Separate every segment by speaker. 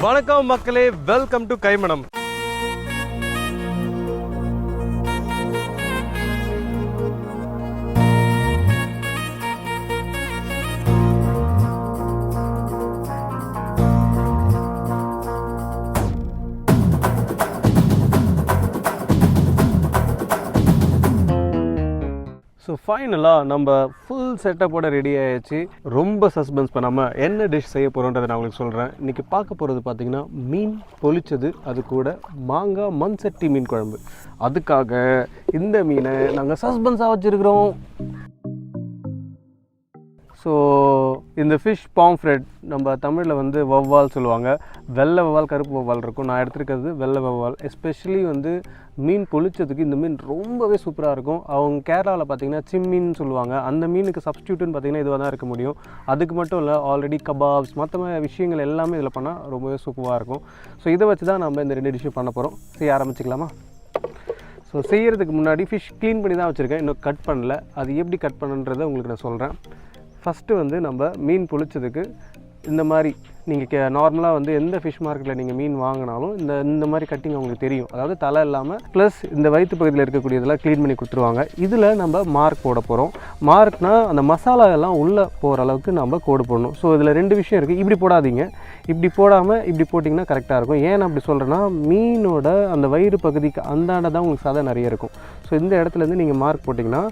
Speaker 1: வணக்கம் மக்களே, welcome to கைமணம். So ஃபைனலாக நம்ம ஃபுல் செட்டப்போட ரெடி ஆகிடுச்சு. ரொம்ப சஸ்பென்ஸ் பண்ணாமல் என்ன டிஷ் செய்ய போகிறோன்றதை நான் உங்களுக்கு சொல்கிறேன். இன்றைக்கி பார்க்க போகிறது பார்த்திங்கன்னா மீன் பொளிச்சது, அது கூட மாங்காய் மண் சட்டி மீன் குழம்பு. அதுக்காக இந்த மீனை நாங்கள் சஸ்பென்ஸாக வச்சுருக்கிறோம். ஸோ இந்த ஃபிஷ் பாம்ஃப்ரெட் நம்ம தமிழில் வந்து வவ்வால் சொல்லுவாங்க. வெள்ளை வவ்வால், கருப்பு வவ்வால் இருக்கும். நான் எடுத்துருக்கிறது வெள்ளை வவ்வால். எஸ்பெஷலி வந்து மீன் பொளிச்சதுக்கு இந்த மீன் ரொம்பவே சூப்பராக இருக்கும். அவங்க கேரளாவில் பார்த்திங்கன்னா சிம்மின்னு சொல்லுவாங்க. அந்த மீனுக்கு சப்ஸ்டியூட்டுன்னு பார்த்திங்கன்னா இதுவாக தான் இருக்க முடியும். அதுக்கு மட்டும் இல்லை, ஆல்ரெடி கபாப்ஸ் மற்ற விஷயங்கள் எல்லாமே இதில் பண்ணால் ரொம்பவே சூப்பராக இருக்கும். ஸோ இதை வச்சு தான் நம்ம இந்த 2 டிஷ்ஷும் பண்ண போகிறோம். செய்ய ஆரம்பிச்சிக்கலாமா? ஸோ செய்கிறதுக்கு முன்னாடி ஃபிஷ் க்ளீன் பண்ணி தான் வச்சுருக்கேன், இன்னும் கட் பண்ணல. அது எப்படி கட் பண்ணுன்றதை உங்களுக்கு நான் சொல்கிறேன். ஃபஸ்ட்டு வந்து நம்ம மீன் பொளிச்சதுக்கு இந்த மாதிரி நீங்கள் நார்மலாக வந்து எந்த ஃபிஷ் மார்க்கெட்டில் நீங்கள் மீன் வாங்கினாலும் இந்த மாதிரி கட்டிங் உங்களுக்கு தெரியும். அதாவது தலை இல்லாமல் ப்ளஸ் இந்த வயிற்று பகுதியில் இருக்கக்கூடியதெல்லாம் க்ளீன் பண்ணி கொடுத்துருவாங்க. இதில் நம்ம மார்க் போட போகிறோம். மார்க்னால் அந்த மசாலா எல்லாம் உள்ளே போகிற அளவுக்கு நம்ம கோடு போடணும். ஸோ இதில் 2 விஷயம் இருக்குது. இப்படி போடாதீங்க, இப்படி போடாமல் இப்படி போட்டிங்கன்னா கரெக்டாக இருக்கும். ஏன் நான் அப்படி சொல்கிறேன்னா, மீனோட அந்த வயிறு பகுதிக்கு அந்தாண்ட தான் உங்களுக்கு சதை நிறைய இருக்கும். ஸோ இந்த இடத்துலேருந்து நீங்கள் மார்க் போட்டிங்கன்னா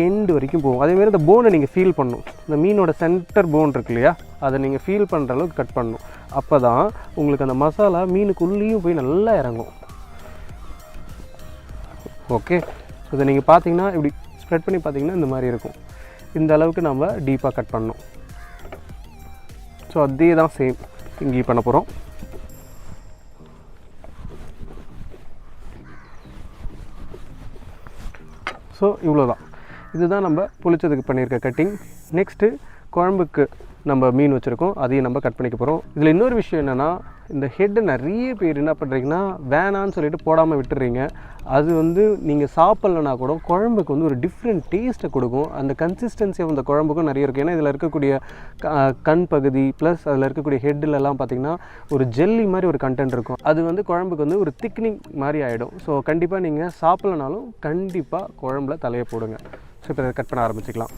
Speaker 1: எண்டு வரைக்கும் போகும். அதேமாதிரி இந்த போனை நீங்கள் ஃபீல் பண்ணணும். இந்த மீனோட சென்டர் போன் இருக்கு இல்லையா, அதை நீங்கள் ஃபீல் பண்ணுற அளவுக்கு கட் பண்ணணும். அப்போ தான் உங்களுக்கு அந்த மசாலா மீனுக்குள்ளேயும் போய் நல்லா இறங்கும். ஓகே, இதை நீங்கள் பார்த்தீங்கன்னா இப்படி ஸ்ப்ரெட் பண்ணி பார்த்தீங்கன்னா இந்த மாதிரி இருக்கும். இந்த அளவுக்கு நம்ம டீப்பாக கட் பண்ணணும். ஸோ அதே தான் சேம் இங்கே பண்ண போகிறோம். ஸோ இவ்வளோ தான். இதுதான் நம்ம பொளிச்சதுக்கு பண்ணியிருக்க கட்டிங். நெக்ஸ்ட்டு குழம்புக்கு நம்ம மீன் வச்சுருக்கோம், அதையும் நம்ம கட் பண்ணிக்க போகிறோம். இதில் இன்னொரு விஷயம் என்னென்னா, இந்த ஹெட்டு நிறைய பேர் என்ன பண்ணுறீங்கன்னா வேணான்னு சொல்லிட்டு போடாமல் விட்டுறீங்க. அது வந்து நீங்கள் சாப்பிட்லனா கூட குழம்புக்கு வந்து ஒரு டிஃப்ரெண்ட் டேஸ்ட்டை கொடுக்கும். அந்த கன்சிஸ்டன்சி அந்த குழம்புக்கும் நிறைய இருக்கும். ஏன்னா இதில் இருக்கக்கூடிய கண் பகுதி ப்ளஸ் அதில் இருக்கக்கூடிய ஹெட்டிலெல்லாம் பார்த்திங்கன்னா ஒரு ஜெல்லி மாதிரி ஒரு கண்டென்ட் இருக்கும். அது வந்து குழம்புக்கு வந்து ஒரு திக்னிங் மாதிரி ஆகிடும். ஸோ கண்டிப்பாக நீங்கள் சாப்பிட்லனாலும் கண்டிப்பாக குழம்புல தலையை போடுங்க. ஸோ இப்போ இதை கட் பண்ண ஆரம்பிச்சிக்கலாம்.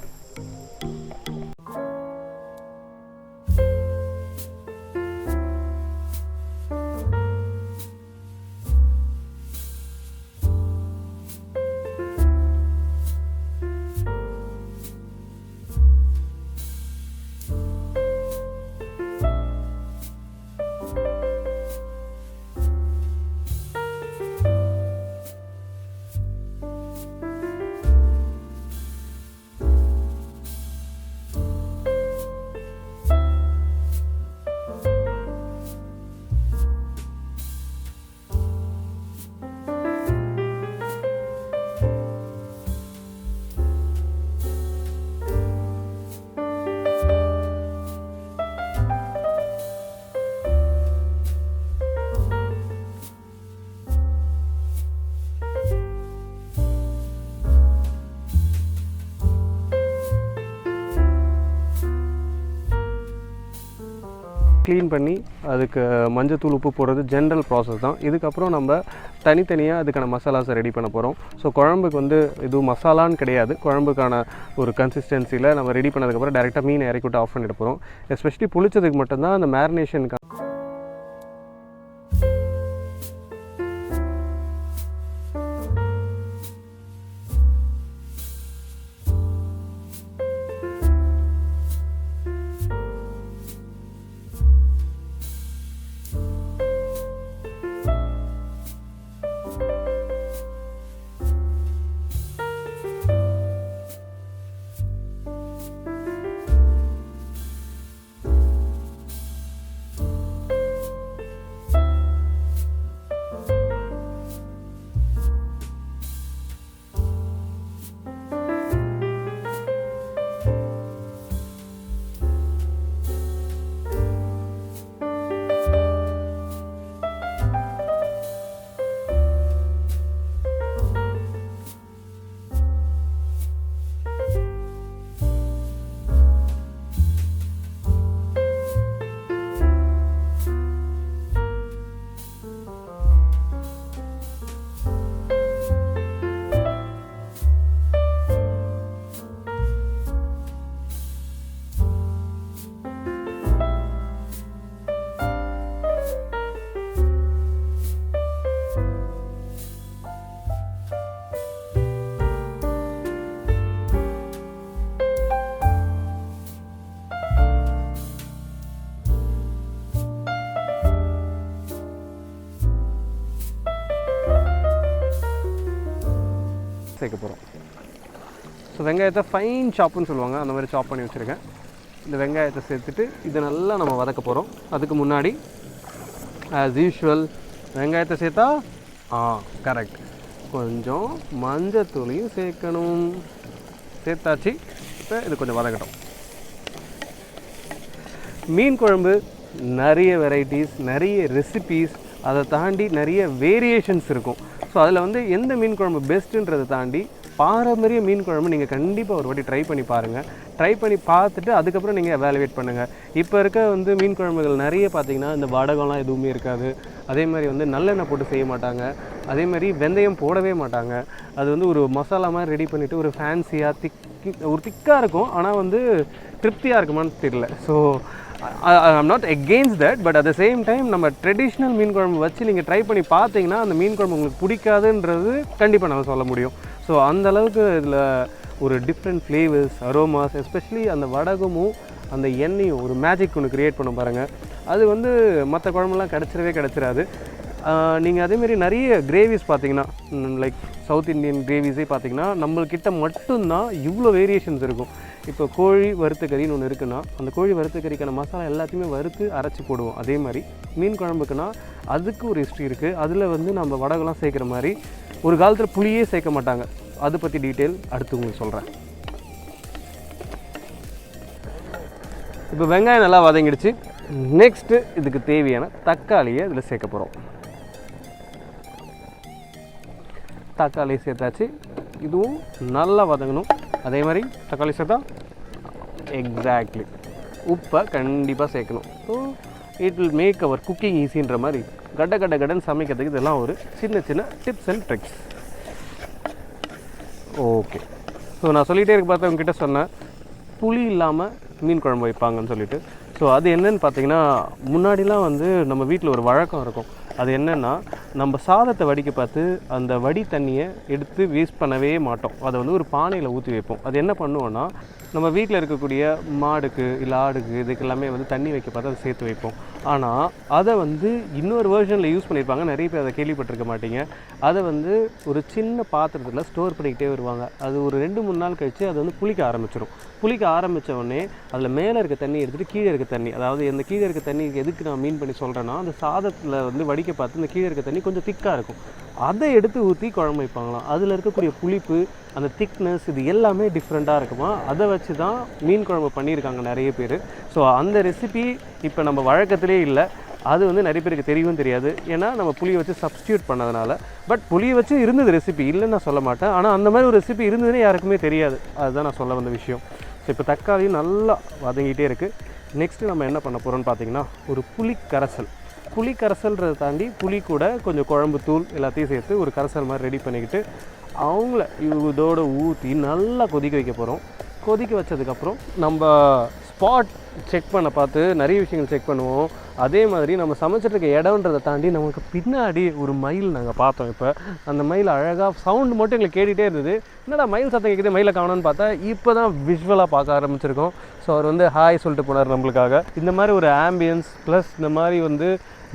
Speaker 1: க்ளீன் பண்ணி அதுக்கு மஞ்சத்தூள் உப்பு போடுறது ஜென்ரல் ப்ராசஸ் தான். இதுக்கப்புறம் நம்ம தனித்தனியாக அதுக்கான மசாலாஸை ரெடி பண்ண போகிறோம். ஸோ குழம்புக்கு வந்து இது மசாலான்னு கிடையாது. குழம்புக்கான ஒரு கன்சிஸ்டன்சியில் நம்ம ரெடி பண்ணதுக்கப்புறம் டேரெக்டாக மீனை இறக்கி விட்டு ஆஃப் பண்ணிட்டு போகிறோம். எஸ்பெஷலி புளிச்சதுக்கு மட்டும்தான் அந்த மேரினேஷனுக்கு சேர்க்க போகிறோம். ஸோ வெங்காயத்தை ஃபைன் சாப்புன்னு சொல்லுவாங்க, அந்த மாதிரி சாப் பண்ணி வச்சுருக்கேன். இந்த வெங்காயத்தை சேர்த்துட்டு இதை நல்லா நம்ம வதக்க போகிறோம். அதுக்கு முன்னாடி ஆஸ் யூஷுவல் வெங்காயத்தை சேர்த்தா கரெக்ட், கொஞ்சம் மஞ்சத்தூளையும் சேர்க்கணும். சேர்த்தாச்சு. இப்போ இது கொஞ்சம் வதக்கட்டும். மீன் குழம்பு நிறைய வெரைட்டிஸ், நிறைய ரெசிபீஸ், அதை தாண்டி நிறைய வேரியேஷன்ஸ் இருக்கும். ஸோ அதில் வந்து எந்த மீன் குழம்பு பெஸ்ட்டுன்றதை தாண்டி பாரம்பரிய மீன் குழம்பு நீங்கள் கண்டிப்பாக ஒரு வாட்டி ட்ரை பண்ணி பாருங்கள். ட்ரை பண்ணி பார்த்துட்டு அதுக்கப்புறம் நீங்கள் எவாலுவேட் பண்ணுங்கள். இப்போ இருக்க வந்து மீன் குழம்புகள் நிறைய பார்த்திங்கன்னா இந்த வடகம்லாம் எதுவுமே இருக்காது. அதே மாதிரி வந்து நல்லெண்ணெய் போட்டு செய்ய மாட்டாங்க. அதே மாதிரி வெந்தயம் போடவே மாட்டாங்க. அது வந்து ஒரு மசாலா மாதிரி ரெடி பண்ணிவிட்டு ஒரு ஃபேன்சியாக ஒரு திக்காக இருக்கும். ஆனால் வந்து திருப்தியாக இருக்குமான்னு தெரியல. So I'm not against that, but at the same time நம்ம ட்ரெடிஷ்னல் மீன் குழம்பு வச்சு நீங்கள் ட்ரை பண்ணி பார்த்தீங்கன்னா அந்த மீன் குழம்பு உங்களுக்கு பிடிக்காதுன்றது கண்டிப்பாக நம்ம சொல்ல முடியும். ஸோ அந்தளவுக்கு இதில் ஒரு டிஃப்ரெண்ட் ஃப்ளேவர்ஸ், அரோமாஸ், எஸ்பெஷலி அந்த வடகமும் அந்த எண்ணெயும் ஒரு மேஜிக் ஒன்று க்ரியேட் பண்ண பாருங்கள். அது வந்து மற்ற குழம்புலாம் கிடச்சிடாது. நீங்கள் அதேமாரி நிறைய கிரேவிஸ் பார்த்தீங்கன்னா, லைக் சவுத் இண்டியன் கிரேவிஸே பார்த்தீங்கன்னா நம்மள்கிட்ட மட்டும்தான் இவ்வளோ வேரியேஷன்ஸ் இருக்கும். இப்போ கோழி வறுத்த கறின்னு ஒன்று இருக்குன்னா, அந்த கோழி வறுத்த கறிக்கான மசாலா எல்லாத்தையுமே வறுத்து அரைச்சி போடுவோம். அதே மாதிரி மீன் குழம்புக்குன்னா அதுக்கு ஒரு ஹிஸ்ட்ரி இருக்குது. அதில் வந்து நம்ம வடகெல்லாம் சேர்க்குற மாதிரி ஒரு காலத்தில் புளியே சேர்க்க மாட்டாங்க. அதை பற்றி டீட்டெயில் அடுத்து உங்களுக்கு சொல்கிறேன். இப்போ வெங்காயம் நல்லா வதங்கிடுச்சு. நெக்ஸ்ட்டு இதுக்கு தேவையான தக்காளியை இதில் சேர்க்க போகிறோம். தக்காளி சேர்த்தாச்சு. இதுவும் நல்லா வதங்கணும். அதே மாதிரி தக்காளி சேர்த்தா எக்ஸாக்ட்லி உப்பை கண்டிப்பாக சேர்க்கணும். So it will make our cooking ஈஸின்ற மாதிரி கடன் சமைக்கிறதுக்கு இதெல்லாம் ஒரு சின்ன சின்ன tips and tricks. Okay, so நான் சொல்லிகிட்டே இருக்க பார்த்தா உங்ககிட்ட சொன்னேன் புளி இல்லாமல் மீன் குழம்பு வைப்பாங்கன்னு சொல்லிட்டு. ஸோ அது என்னன்னு பார்த்தீங்கன்னா, முன்னாடிலாம் வந்து நம்ம வீட்டில் ஒரு வழக்கம் இருக்கும். அது என்னென்னா, நம்ம சாதத்தை வடிக்க பார்த்து அந்த வடி தண்ணியை எடுத்து வேஸ்ட் பண்ணவே மாட்டோம். அதை வந்து ஒரு பானையில் ஊற்றி வைப்போம். அது என்ன பண்ணுவோன்னா, நம்ம வீட்டில் இருக்கக்கூடிய மாடுக்கு இல்லை ஆடுக்கு இதுக்கு எல்லாமே வந்து தண்ணி வைக்க பார்த்து அதை சேர்த்து வைப்போம். ஆனால் அதை வந்து இன்னொரு வேர்ஷனில் யூஸ் பண்ணியிருப்பாங்க. நிறைய பேர் அதை கேள்விப்பட்டிருக்க மாட்டீங்க. அதை வந்து ஒரு சின்ன பாத்திரத்தில் ஸ்டோர் பண்ணிக்கிட்டே வருவாங்க. அது ஒரு 2-3 நாள் கழித்து அது வந்து புளிக்க ஆரம்பிச்சிடும். புளிக்க ஆரம்பித்த உடனே அதில் மேலே இருக்க தண்ணி எடுத்துகிட்டு கீழே இருக்க தண்ணி, அதாவது இந்த கீழே இருக்க தண்ணி எதுக்கு நான் மீன் பண்ணி சொல்கிறேன்னா, அந்த சாதத்தில் வந்து வடிக்க பார்த்து இந்த கீழே இருக்க தண்ணி கொஞ்சம் திக்காக இருக்கும். அதை எடுத்து ஊற்றி குழம்பு வைப்பாங்களாம். அதில் இருக்கக்கூடிய புளிப்பு, அந்த திக்னஸ், இது எல்லாமே டிஃப்ரெண்ட்டாக இருக்குமா. அதை வச்சு தான் மீன் குழம்பு பண்ணியிருக்காங்க நிறைய பேர். ஸோ அந்த ரெசிபி இப்போ நம்ம வழக்கத்திலே இல்லை. அது வந்து நிறைய பேருக்கு தெரியவும் தெரியாது. ஏன்னா நம்ம புளியை வச்சு சப்ஸ்டியூட் பண்ணதுனால. பட் புளியை வச்சு இருந்தது ரெசிபி, இல்லைன்னு நான் சொல்ல மாட்டேன். ஆனால் அந்த மாதிரி ஒரு ரெசிபி இருந்ததுன்னு யாருக்குமே தெரியாது. அதுதான் நான் சொல்ல வந்த விஷயம். ஸோ இப்போ தக்காளியும் நல்லா வதங்கிட்டே இருக்குது. நெக்ஸ்ட்டு நம்ம என்ன பண்ண போகிறோம்னு பார்த்தீங்கன்னா, ஒரு புளி கரைசல்ன்றதை தாண்டி புளி கூட கொஞ்சம் குழம்பு தூள் எல்லாத்தையும் சேர்த்து ஒரு கரைசல் மாதிரி ரெடி பண்ணிக்கிட்டு அவங்கள இதோடு ஊற்றி நல்லா கொதிக்க வைக்க போகிறோம். கொதிக்க வச்சதுக்கப்புறம் நம்ம ஸ்பாட் செக் பண்ண பார்த்து நிறைய விஷயங்கள் செக் பண்ணுவோம். அதே மாதிரி நம்ம சமைச்சிட்ருக்க இடம்ன்றதை தாண்டி நமக்கு பின்னாடி ஒரு மயில் நாங்கள் பார்த்தோம். இப்போ அந்த மயில் அழகாக சவுண்டு மட்டும் எங்களுக்கு கேட்டுகிட்டே இருந்தது. என்னடா மயில் சத்தம் கேட்குது, மயிலை காணோன்னு பார்த்தா இப்போ தான் விஷுவலாக பார்க்க ஆரம்பிச்சிருக்கோம். ஸோ அவர் வந்து ஹாய் சொல்லிட்டு போனார் நம்மளுக்காக. இந்த மாதிரி ஒரு ஆம்பியன்ஸ் ப்ளஸ் இந்த மாதிரி வந்து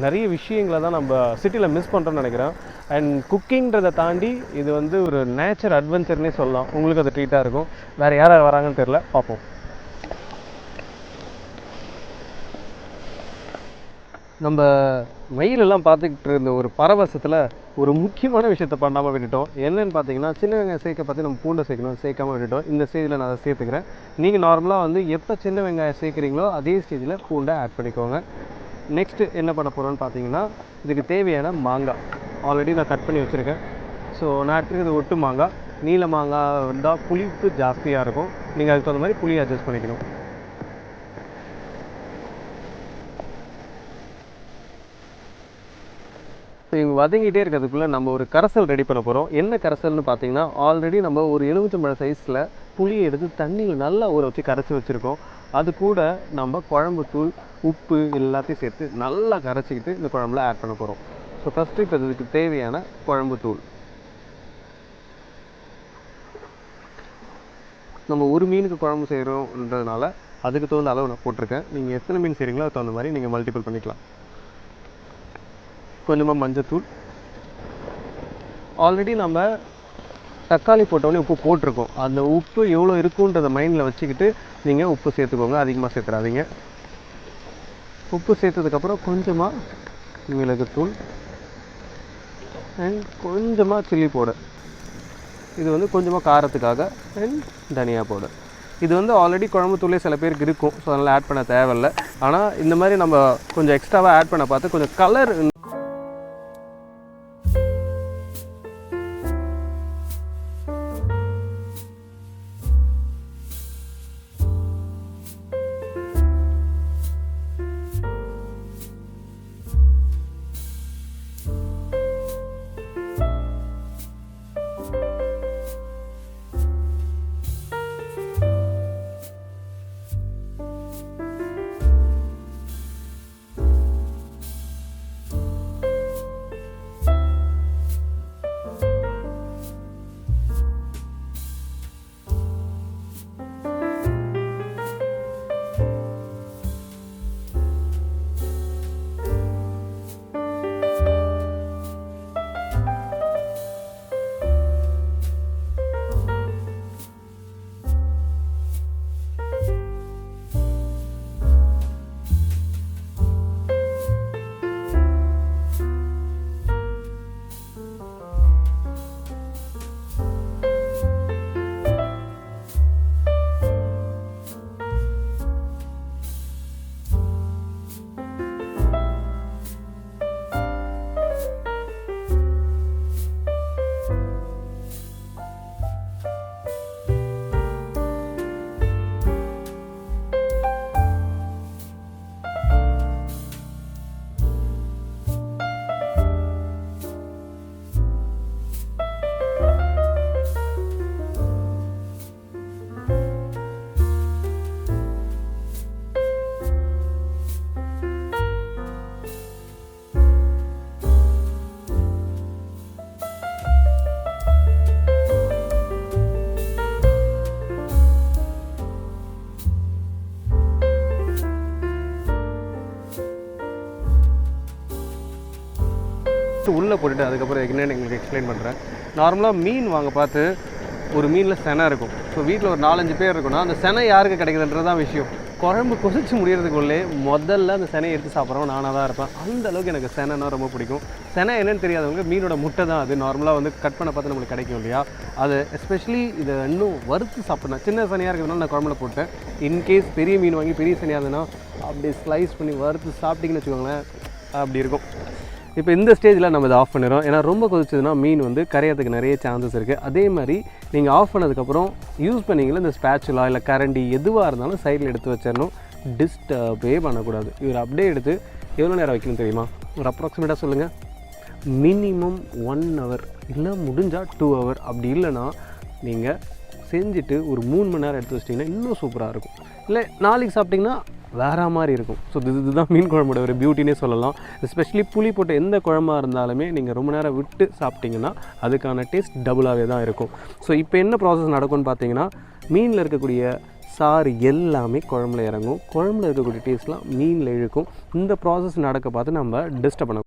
Speaker 1: நிறைய விஷயங்களை தான் நம்ம சிட்டியில் மிஸ் பண்ணுறோன்னு நினைக்கிறேன். அண்ட் குக்கிங்கிறதை தாண்டி இது வந்து ஒரு நேச்சர் அட்வென்ச்சர்னே சொல்லலாம். உங்களுக்கு அது ட்ரீட்டாக இருக்கும். வேறு யார் வராங்கன்னு தெரில, பார்ப்போம். நம்ம மயிலெல்லாம் பார்த்துக்கிட்டு இருந்த ஒரு பரவசத்தில் ஒரு முக்கியமான விஷயத்தை பண்ணாமல் விட்டுட்டோம். என்னென்னு பார்த்தீங்கன்னா, சின்ன வெங்காயம் சேர்க்க பார்த்து நம்ம பூண்டை சேர்க்காமல் விட்டுட்டோம். இந்த ஸ்டேஜில் நான் அதை சேர்த்துக்கிறேன். நீங்கள் நார்மலாக வந்து எப்போ சின்ன வெங்காயம் சேர்க்குறீங்களோ அதே ஸ்டேஜில் பூண்டை ஆட் பண்ணிக்கோங்க. நெக்ஸ்ட்டு என்ன பண்ண போகிறோன்னு பார்த்தீங்கன்னா, இதுக்கு தேவையான மாங்காய் ஆல்ரெடி நான் கட் பண்ணி வச்சுருக்கேன். ஸோ நான் எடுத்துக்கிறது ஒட்டு மாங்காய். நீல மாங்காய் இருந்தால் புளிப்பு ஜாஸ்தியாக இருக்கும். நீங்கள் அதுக்கு தகுந்த மாதிரி புளியை அட்ஜஸ்ட் பண்ணிக்கணும். ஸோ இவங்க வதங்கிட்டே இருக்கிறதுக்குள்ளே நம்ம ஒரு கரைசல் ரெடி பண்ண போகிறோம். என்ன கரைசல்னு பார்த்தீங்கன்னா, ஆல்ரெடி நம்ம ஒரு எலுமிச்சம்பழம் சைஸில் புளியை எடுத்து தண்ணியில் நல்லா ஊற வச்சு கரைச்சி வச்சுருக்கோம். அது கூட நம்ம குழம்பு தூள், உப்பு எல்லாத்தையும் சேர்த்து நல்லா கரைச்சிக்கிட்டு இந்த குழம்புல ஆட் பண்ண போகிறோம். ஸோ ஃபஸ்ட்டு இப்போ இதுக்கு தேவையான குழம்பு தூள் நம்ம ஒரு மீனுக்கு குழம்பு செய்கிறோன்றதுனால அதுக்கு தகுந்த அளவு நான் போட்டிருக்கேன். நீங்கள் எத்தனை மீன் செய்கிறீங்களோ அதுக்கு தகுந்த மாதிரி நீங்கள் மல்டிபிள் பண்ணிக்கலாம். கொஞ்சமாக மஞ்சத்தூள். ஆல்ரெடி நம்ம தக்காளி போட்டோடனே உப்பு போட்டிருக்கோம். அந்த உப்பு எவ்வளோ இருக்குன்றதை மைண்டில் வச்சுக்கிட்டு நீங்கள் உப்பு சேர்த்துக்கோங்க, அதிகமாக சேர்த்துறாதீங்க. உப்பு சேர்த்ததுக்கப்புறம் கொஞ்சமாக மிளகுத்தூள் அண்ட் கொஞ்சமாக சில்லி பவுடர், இது வந்து கொஞ்சமாக காரத்துக்காக, அண்ட் தனியா பவுடர். இது வந்து ஆல்ரெடி குழம்பு தூளே சில பேருக்கு இருக்கும், ஸோ அதனால் ஆட் பண்ண தேவையில்லை. ஆனால் இந்த மாதிரி நம்ம கொஞ்சம் எக்ஸ்ட்ராவாக ஆட் பண்ண பார்த்து கொஞ்சம் கலர் உள்ளே போட்டுட்டு அதுக்கப்புறம் என்னென்னு எங்களுக்கு எக்ஸ்பிளைன் பண்ணுறேன். நார்மலாக மீன் வாங்க பார்த்து ஒரு மீனில் செனை இருக்கும். ஸோ வீட்டில் ஒரு 4-5 பேர் இருக்குன்னா அந்த செனை யாருக்கு கிடைக்குதுன்றது தான் விஷயம். குழம்பு கொதிச்சு முடியறதுக்குள்ளே முதல்ல அந்த செனையை எடுத்து சாப்பிட்றோம் நானாக தான் இருப்பேன். அந்த அளவுக்கு எனக்கு செனைனா ரொம்ப பிடிக்கும். செனை என்னென்னு தெரியாதவங்க மீனோட முட்டை தான் அது. நார்மலாக வந்து கட் பண்ண பார்த்து நம்மளுக்கு கிடைக்கும் இல்லையா, அது எஸ்பெஷலி இதை இன்னும் வறுத்து சாப்பிட்றேன். சின்ன சனியாக இருக்கிறதுனால நான் குழம்புல போட்டேன். இன்கேஸ் பெரிய மீன் வாங்கி பெரிய சனியாக இருந்ததுன்னா அப்படியே ஸ்லைஸ் பண்ணி வறுத்து சாப்பிட்டிங்கன்னு வச்சுக்கோங்களேன், அப்படி இருக்கும். இப்போ இந்த ஸ்டேஜில் நம்ம இதை ஆஃப் பண்ணிடுறோம். ஏன்னா ரொம்ப கொதிச்சதுன்னா மீன் வந்து கரையிறதுக்கு நிறைய சான்சஸ் இருக்குது. அதே மாதிரி நீங்கள் ஆஃப் பண்ணதுக்கப்புறம் யூஸ் பண்ணிங்களா இந்த ஸ்பேச்சுலா இல்லை கரண்டி எதுவாக இருந்தாலும் சைடில் எடுத்து வச்சிடணும். டிஸ்டர்பே பண்ணக்கூடாது. இவர் அப்படியே எடுத்து எவ்வளோ நேரம் வைக்கணும் தெரியுமா? ஒரு அப்ராக்சிமேட்டாக சொல்லுங்கள். மினிமம் 1 hour, இல்லை முடிஞ்சால் 2 hour. அப்படி இல்லைன்னா நீங்கள் செஞ்சுட்டு ஒரு 3 மணி நேரம் எடுத்து வச்சிட்டிங்கன்னா இன்னும் சூப்பராக இருக்கும். இல்லை நாளைக்கு சாப்பிட்டிங்கன்னா வேறு மாதிரி இருக்கும். ஸோ இதுதான் மீன் குழம்போட ஒரு பியூட்டினே சொல்லலாம். எஸ்பெஷலி புளி போட்ட எந்த குழம்பாக இருந்தாலுமே நீங்கள் ரொம்ப நேரம் விட்டு சாப்பிட்டிங்கன்னா அதுக்கான டேஸ்ட் டபுளாகவே தான் இருக்கும். ஸோ இப்போ என்ன ப்ராசஸ் நடக்கும்னு பார்த்தீங்கன்னா, மீனில் இருக்கக்கூடிய சாறு எல்லாமே குழம்புல இறங்கும், குழம்புல இருக்கக்கூடிய டேஸ்ட்லாம் மீனில் இழுக்கும். இந்த ப்ராசஸ் நடக்க பார்த்து நம்ம டிஸ்டர்ப் பண்ண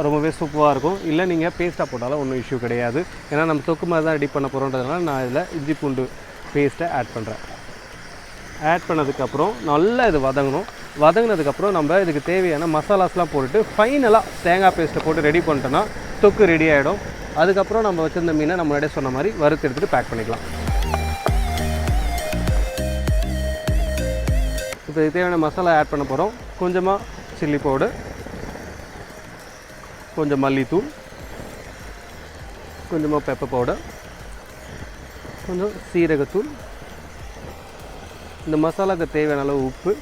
Speaker 1: ரொம்பவே சூப்பராக இருக்கும். இல்லை நீங்கள் பேஸ்ட்டாக போட்டாலும் ஒன்றும் இஷ்யூ கிடையாது. ஏன்னா நம்ம தொக்கு மாதிரி தான் ரெடி பண்ண போகிறோன்றதுனால நான் இதில் இஞ்சி பூண்டு பேஸ்ட்டை ஆட் பண்ணுறேன். ஆட் பண்ணதுக்கப்புறம் நல்லா இது வதங்கினதுக்கப்புறம் நம்ம இதுக்கு தேவையான மசாலாஸ்லாம் போட்டுட்டு ஃபைனலாக தேங்காய் பேஸ்ட்டை போட்டு ரெடி பண்ணிட்டோன்னா தொக்கு ரெடி ஆகிடும். அதுக்கப்புறம் நம்ம வச்சுருந்த மீனை நம்ம முன்னாடியே சொன்ன மாதிரி வறுத்து எடுத்துகிட்டு பேக் பண்ணிக்கலாம். இப்போ இது தேவையான மசாலா ஆட் பண்ண போகிறோம். கொஞ்சமாக சில்லி பவுடர், கொஞ்சம் மல்லித்தூள், கொஞ்சமாக பெப்பர் பவுடர், கொஞ்சம் சீரகத்தூள், இந்த மசாலாவுக்கு தேவையான அளவு உப்பு,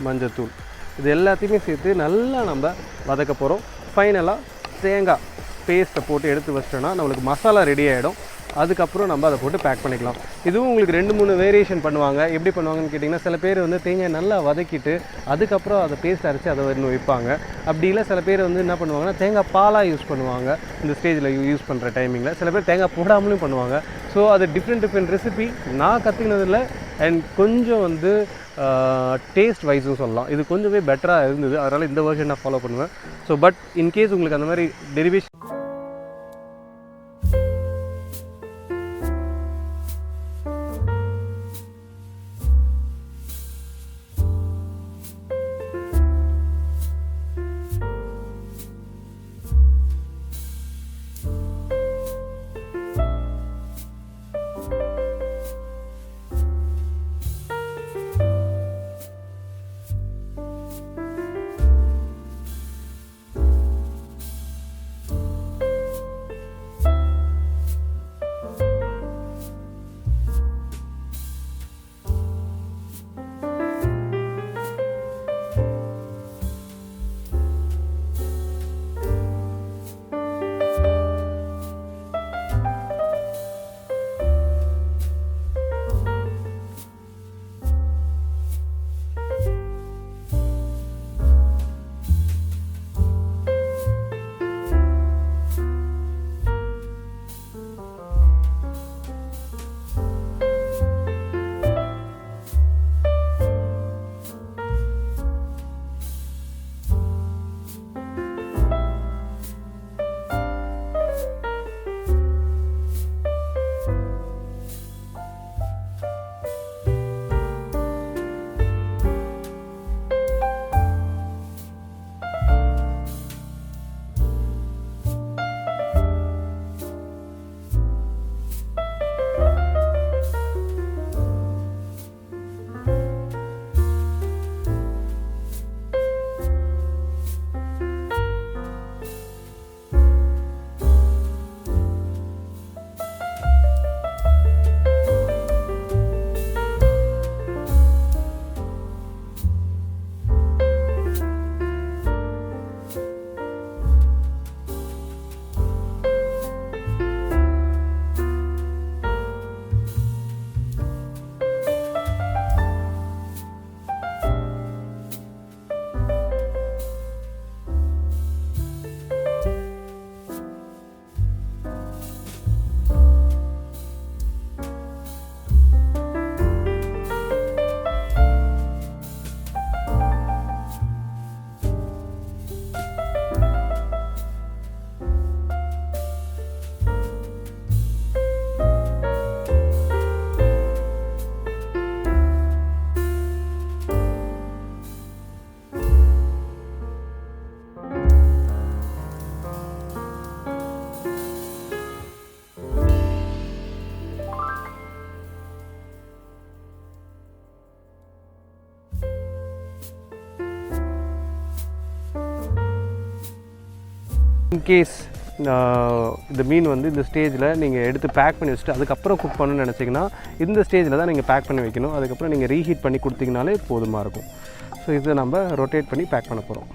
Speaker 1: மஞ்சத்தூள், இது எல்லாத்தையுமே சேர்த்து நல்லா நம்ம வதக்க போகிறோம். ஃபைனலாக தேங்காய் பேஸ்ட்டை போட்டு எடுத்து வச்சிட்டோன்னா நம்மளுக்கு மசாலா ரெடி ஆகிடும். அதுக்கப்புறம் நம்ம அதை போட்டு பேக் பண்ணிக்கலாம். இதுவும் உங்களுக்கு 2-3 வேரியேஷன் பண்ணுவாங்க. எப்படி பண்ணுவாங்கன்னு கேட்டிங்கன்னா, சில பேர் வந்து தேங்காய் நல்லா வதக்கிட்டு அதுக்கப்புறம் அதை பேஸ்ட் அரைச்சி அதை இன்னும் வைப்பாங்க. அப்படி இல்லை சில பேர் வந்து என்ன பண்ணுவாங்கன்னா தேங்காய் பாலாக யூஸ் பண்ணுவாங்க இந்த ஸ்டேஜில் யூஸ் பண்ணுற டைமிங்கில். சில பேர் தேங்காய் போடாமலும் பண்ணுவாங்க. ஸோ அது டிஃப்ரெண்ட் ரெசிபி நான் கற்றுக்கினதில் அண்ட் கொஞ்சம் வந்து டேஸ்ட் வைஸும் சொல்லலாம். இது கொஞ்சமே பெட்டராக இருந்தது. அதனால் இந்த வெர்ஷன் நான் ஃபாலோ பண்ணுவேன். ஸோ பட் இன்கேஸ் உங்களுக்கு அந்த மாதிரி டெரிவேஷன் இன்கேஸ் இந்த மீன் வந்து இந்த ஸ்டேஜில் நீங்கள் எடுத்து பேக் பண்ணி வச்சுட்டு அதுக்கப்புறம் குக் பண்ணணும்னு நினச்சிங்கன்னா இந்த ஸ்டேஜில் தான் நீங்கள் பேக் பண்ணி வைக்கணும். அதுக்கப்புறம் நீங்கள் ரீஹீட் பண்ணி கொடுத்தீங்கனாலே போதுமாக இருக்கும். ஸோ இதை நம்ம ரொட்டேட் பண்ணி பேக் பண்ண போகிறோம்.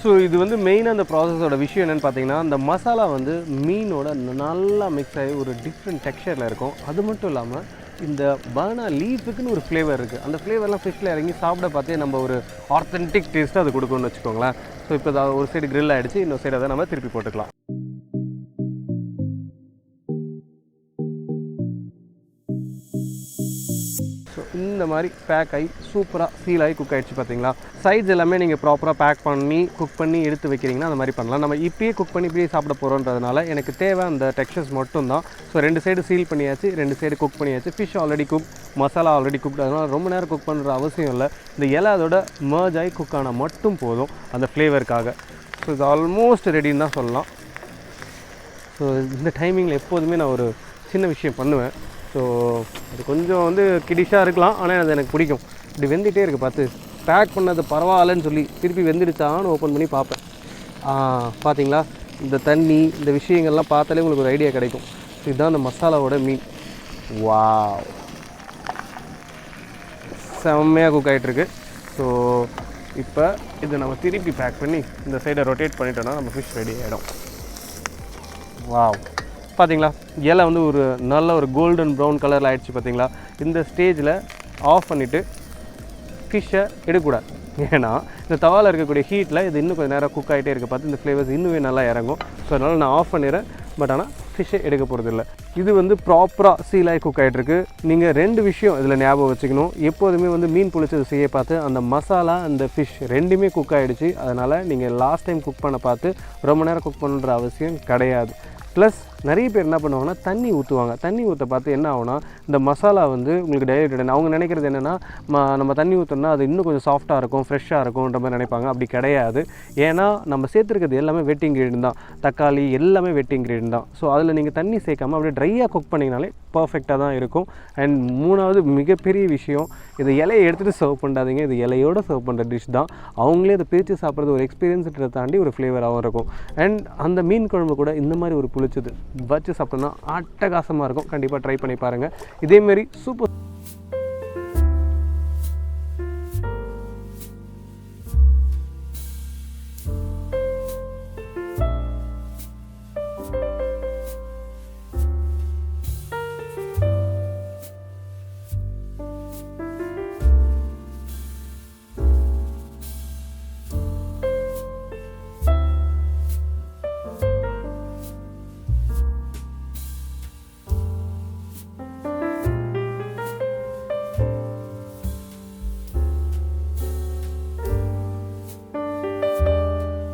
Speaker 1: ஸோ இது வந்து மெயினாக அந்த ப்ராசஸோட விஷயம் என்னென்னு பார்த்தீங்கன்னா, அந்த மசாலா வந்து மீனோட நல்லா மிக்ஸ் ஆகி ஒரு டிஃப்ரெண்ட் டெக்ஸ்சரில் இருக்கும். அது மட்டும் இல்லாமல் இந்த பனானா லீஃபுக்குன்னு ஒரு ஃப்ளேவர் இருக்குது. அந்த ஃப்ளேவர்லாம் ஃபிஷ்ஷில் இறங்கி சாப்பிட பார்த்தே நம்ம ஒரு ஆத்தென்டிக் டேஸ்ட்டாக அது கொடுக்கணும்னு வச்சுக்கோங்களேன். ஸோ இப்போ ஒரு சைடு கிரில் ஆகிடுச்சு, இன்னொரு சைடு அதை நம்ம திருப்பி போட்டுக்கலாம். ஸோ இந்த இந்த மாதிரி பேக் ஆகி சூப்பராக சீல் ஆகி குக் ஆகிடுச்சு பார்த்தீங்களா. சைட்ஸ் எல்லாமே நீங்கள் ப்ராப்பராக பேக் பண்ணி குக் பண்ணி எடுத்து வைக்கிறீங்கன்னா அந்த மாதிரி பண்ணலாம். நம்ம இப்பயே குக் பண்ணி இப்படியே சாப்பிட போகிறோன்றதுனால எனக்கு தேவை அந்த டெக்ஸ்சர்ஸ் மட்டும்தான். ஸோ 2 சைடு சீல் பண்ணியாச்சு, 2 சைடு குக் பண்ணியாச்சு. Fish already cook, masala already cook, அதனால் ரொம்ப நேரம் குக் பண்ணுற அவசியம் இல்லை. இந்த இலை அதோட மர்ஜ் ஆகி குக் ஆனால் மட்டும் போதும் அந்த ஃப்ளேவருக்காக. ஸோ இது ஆல்மோஸ்ட் ரெடின்னு தான் சொல்லலாம். ஸோ இந்த டைமிங்கில் எப்போதுமே நான் ஒரு சின்ன விஷயம் பண்ணுவேன். ஸோ அது கொஞ்சம் வந்து கிடிஷாக இருக்கலாம், ஆனால் அது எனக்கு பிடிக்கும். இப்படி வெந்துகிட்டே இருக்குது பார்த்து, பேக் பண்ணது பரவாயில்லன்னு சொல்லி திருப்பி வெந்துடுச்சான்னு ஓப்பன் பண்ணி பார்ப்பேன். பார்த்தீங்களா, இந்த தண்ணி இந்த விஷயங்கள்லாம் பார்த்தாலே உங்களுக்கு ஒரு ஐடியா கிடைக்கும். ஸோ இதுதான் அந்த மசாலாவோட மீன். வாவ், செம்மையாக குக் ஆகிட்டுருக்கு. ஸோ இப்போ இதை நம்ம திருப்பி பேக் பண்ணி இந்த சைடை ரொட்டேட் பண்ணிட்டோன்னா நம்ம ஃபிஷ் ரெடி ஆகிடும். வாவ், பார்த்தீங்களா, இலை வந்து ஒரு நல்ல ஒரு கோல்டன் ப்ரௌன் கலரில் ஆகிடுச்சு பார்த்தீங்களா. இந்த ஸ்டேஜில் ஆஃப் பண்ணிவிட்டு ஃபிஷ்ஷை எடுக்கக்கூடாது. ஏன்னா இந்த தவாவில் இருக்கக்கூடிய ஹீட்டில் இது இன்னும் கொஞ்சம் நேரம் குக் ஆகிட்டே இருக்குது. பார்த்து இந்த ஃப்ளேவர்ஸ் இன்னுமே நல்லா இறங்கும். ஸோ அதனால் நான் ஆஃப் பண்ணிடுறேன். பட் ஆனால் ஃபிஷ்ஷை எடுக்க போகிறதில்ல. இது வந்து ப்ராப்பராக சீலாகி குக் ஆகிட்ருக்கு. நீங்கள் 2 விஷயம் இதில் ஞாபகம் வச்சுக்கணும். எப்போதுமே வந்து மீன் புளிச்சது செய்ய பார்த்து அந்த மசாலா அந்த ஃபிஷ் ரெண்டுமே குக் ஆகிடுச்சு. அதனால் நீங்கள் லாஸ்ட் டைம் குக் பண்ண பார்த்து ரொம்ப நேரம் குக் பண்ணுற அவசியம் கிடையாது. ப்ளஸ் நிறைய பேர் என்ன பண்ணுவாங்கன்னா தண்ணி ஊற்றுவாங்க. தண்ணி ஊற்ற பார்த்து என்ன ஆகுனா இந்த மசாலா வந்து உங்களுக்கு டைல்யூட்டட். அவங்க நினைக்கிறது என்னென்னா நம்ம தண்ணி ஊற்றோம்னா அது இன்னும் கொஞ்சம் சாஃப்ட்டாக இருக்கும், ஃப்ரெஷ்ஷாக இருக்கும்ன்ற மாதிரி நினைப்பாங்க. அப்படி கிடையாது. ஏன்னா நம்ம சேர்த்துருக்கிறது எல்லாமே வெட் இன்க்ரீடியன்ட் தான். தக்காளி எல்லாமே வெட் இன்க்ரீடியன்ட் தான். ஸோ அதில் நீங்கள் தண்ணி சேர்க்காமல் அப்படியே ட்ரையாக குக் பண்ணிங்கனாலே பர்ஃபெக்டாக தான் இருக்கும். அண்ட் 3வது மிகப்பெரிய விஷயம், இது இலையை எடுத்துகிட்டு சர்வ் பண்ணாதீங்க. இது இலையோடு சர்வ் பண்ணுற டிஷ் தான். அவங்களே அதை பிரித்து சாப்பிட்றது ஒரு எக்ஸ்பீரியன்ஸை தாண்டி ஒரு ஃப்ளேவராகவும் இருக்கும். அண்ட் அந்த மீன் குழம்பு கூட இந்த மாதிரி ஒரு புளிச்சது வச்சு சாப்பிட்டோன்னா அட்டகாசமாக இருக்கும். கண்டிப்பாக ட்ரை பண்ணி பாருங்கள். இதேமாரி சூப்பர்